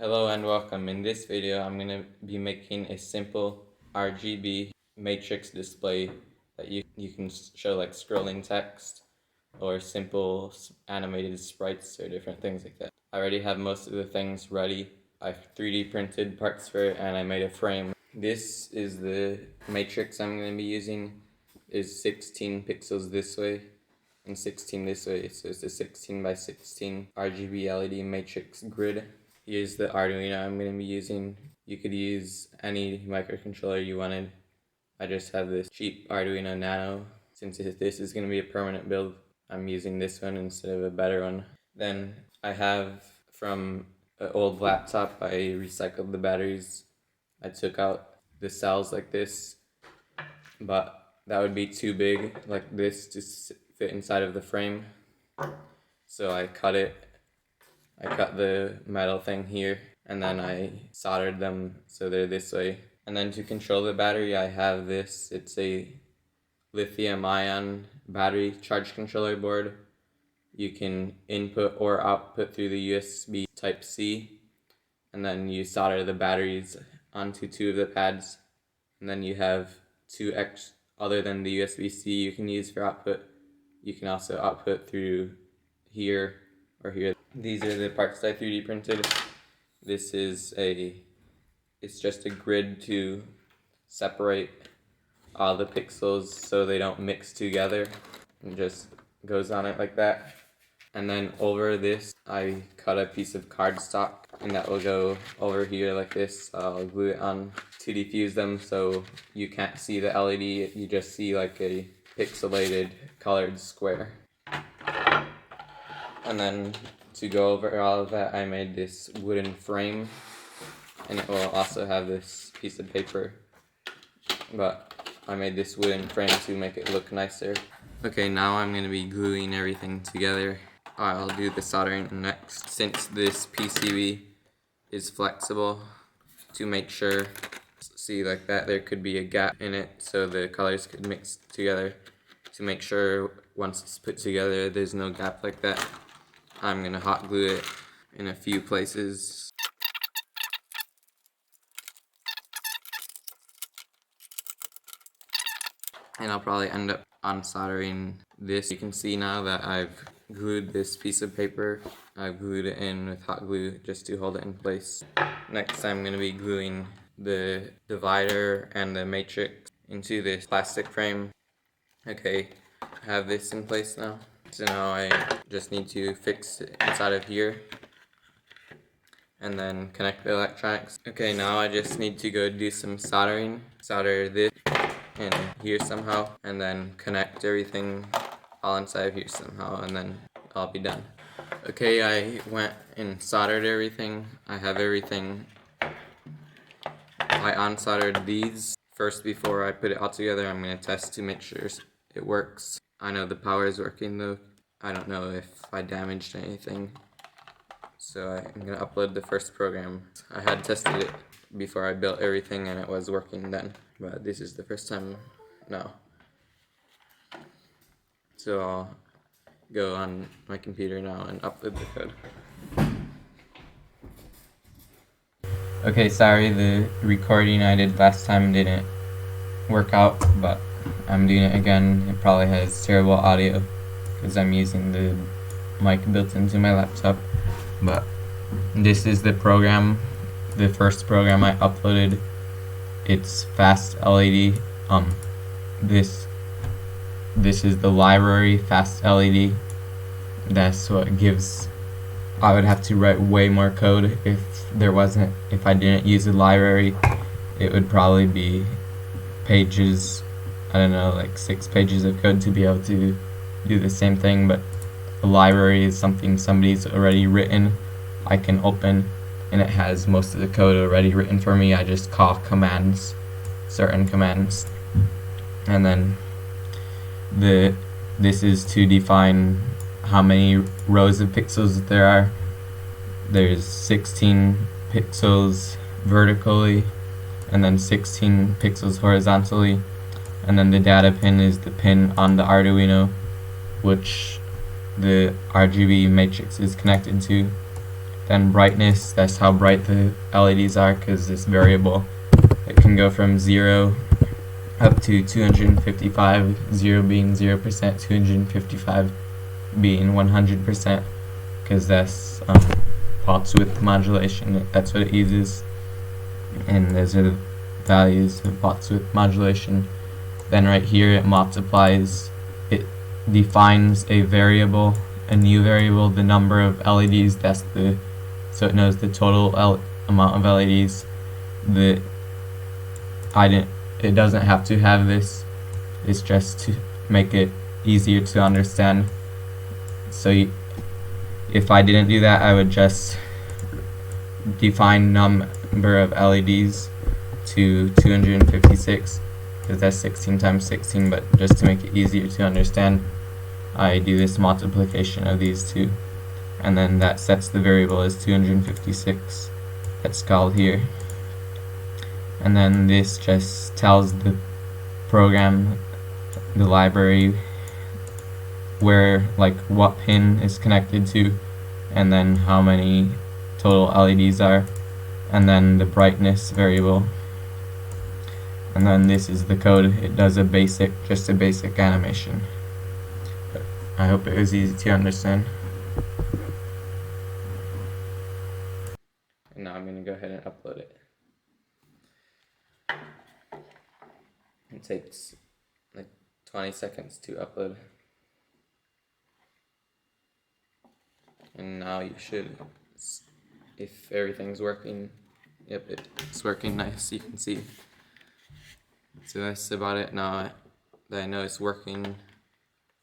Hello and welcome. In this video, I'm going to be making a simple RGB matrix display that you can show like scrolling text or simple animated sprites or different things like that. I already have most of the things ready. I've 3D printed parts for it and I made a frame. This is the matrix I'm going to be using. Is 16 pixels this way and 16 this way, so it's a 16 by 16 RGB LED matrix grid. Here's the Arduino I'm going to be using. You could use any microcontroller you wanted. I just have this cheap Arduino Nano. Since this is going to be a permanent build, I'm using this one instead of a better one. Then I have from an old laptop, I recycled the batteries. I took out the cells like this, but that would be too big like this to fit inside of the frame. So I cut it. I cut the metal thing here and then I soldered them so they're this way. And then to control the battery, I have this. It's a lithium-ion battery charge controller board. You can input or output through the USB Type-C, and then you solder the batteries onto two of the pads. And then you have two other than the USB-C you can use for output. You can also output through here or here. These are the parts I 3D printed. This is it's just a grid to separate all the pixels so they don't mix together. It just goes on it like that. And then over this, I cut a piece of cardstock and that will go over here like this. I'll glue it on to diffuse them so you can't see the LED, you just see like a pixelated colored square. And then to go over all of that, I made this wooden frame, and it will also have this piece of paper, but I made this wooden frame to make it look nicer. Okay, now I'm going to be gluing everything together. I'll do the soldering next. Since this PCB is flexible, to make sure, see like that, there could be a gap in it so the colors could mix together. To make sure once it's put together there's no gap like that, I'm going to hot glue it in a few places. And I'll probably end up unsoldering this. You can see now that I've glued this piece of paper. I've glued it in with hot glue just to hold it in place. Next I'm going to be gluing the divider and the matrix into this plastic frame. Okay, I have this in place now. So now I just need to fix it inside of here and then connect the electronics. Okay, now I just need to go do some soldering. Solder this in here somehow and then connect everything all inside of here somehow, and then I'll be done. Okay, I went and soldered everything. I have everything. I unsoldered these first before I put it all together. I'm going to test to make sure it works. I know the power is working though. I don't know if I damaged anything. So I'm going to upload the first program. I had tested it before I built everything and it was working then. But this is the first time now. So I'll go on my computer now and upload the code. Okay, sorry, the recording I did last time didn't work out, but I'm doing it again. It probably has terrible audio because I'm using the mic built into my laptop. But this is the program, the first program I uploaded. It's Fast LED. This is the library Fast LED. That's what gives. I would have to write way more code if I didn't use the library. It would probably be pages, I don't know, like 6 pages of code to be able to do the same thing, but the library is something somebody's already written. I can open and it has most of the code already written for me. I just call commands, certain commands, and then this is to define how many rows of pixels there are. There's 16 pixels vertically and then 16 pixels horizontally, and then the data pin is the pin on the Arduino which the RGB matrix is connected to. Then brightness, that's how bright the LEDs are, because it's variable. It can go from 0 up to 255, 0 being 0%, 255 being 100%, because that's pots width modulation. That's what it uses, and those are the values of pots width modulation. Then right here it multiplies, it defines a variable, a new variable, the number of LEDs. That's the, so it knows the total amount of LEDs. It doesn't have to have this. It's just to make it easier to understand. So if I didn't do that, I would just define number of LEDs to 256, because that's 16 times 16, but just to make it easier to understand, I do this multiplication of these two, and then that sets the variable as 256. That's called here. And then this just tells the program, the library, where, like, what pin is connected to, and then how many total LEDs are, and then the brightness variable. And then this is the code. It does just a basic animation. But I hope it was easy to understand. And now I'm going to go ahead and upload it. It takes like 20 seconds to upload. And now you should, if everything's working, yep, it's working nice, you can see. So that's about it. Now that I know it's working,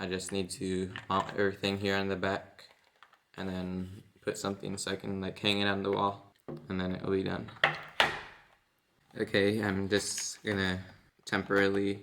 I just need to mount everything here on the back, and then put something so I can like hang it on the wall, and then it'll be done. Okay, I'm just gonna temporarily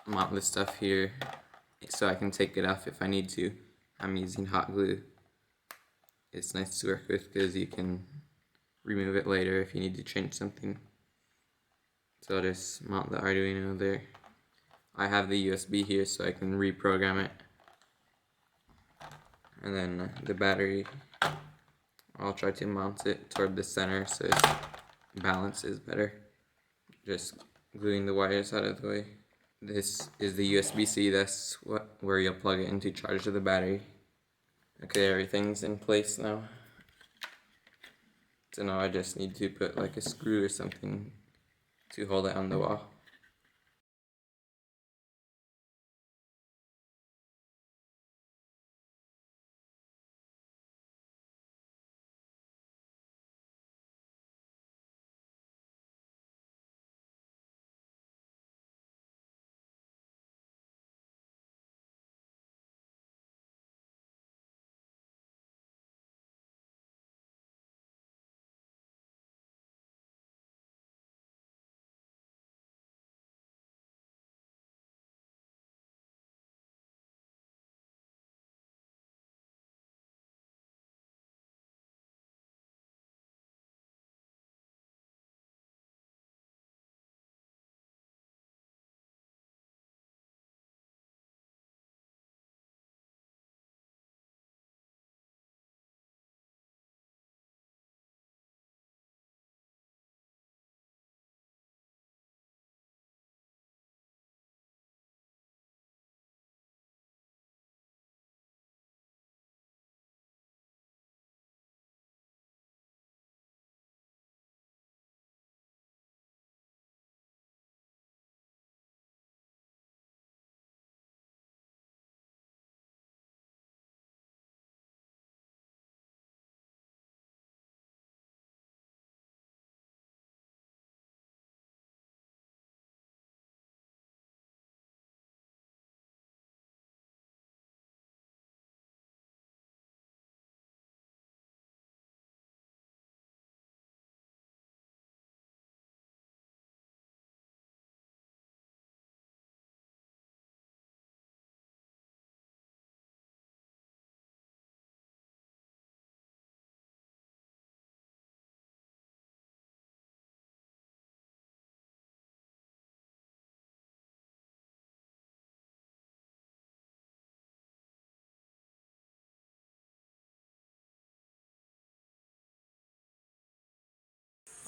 mount this stuff here so I can take it off if I need to. I'm using hot glue. It's nice to work with because you can remove it later if you need to change something. So I'll just mount the Arduino there. I have the USB here so I can reprogram it. And then the battery, I'll try to mount it toward the center so its balance is better. Just gluing the wires out of the way. This is the USB-C, that's where you'll plug it in to charge the battery. Okay, everything's in place now. So now I just need to put like a screw or something to hold it on the wall.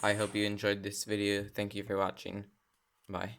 I hope you enjoyed this video. Thank you for watching. Bye.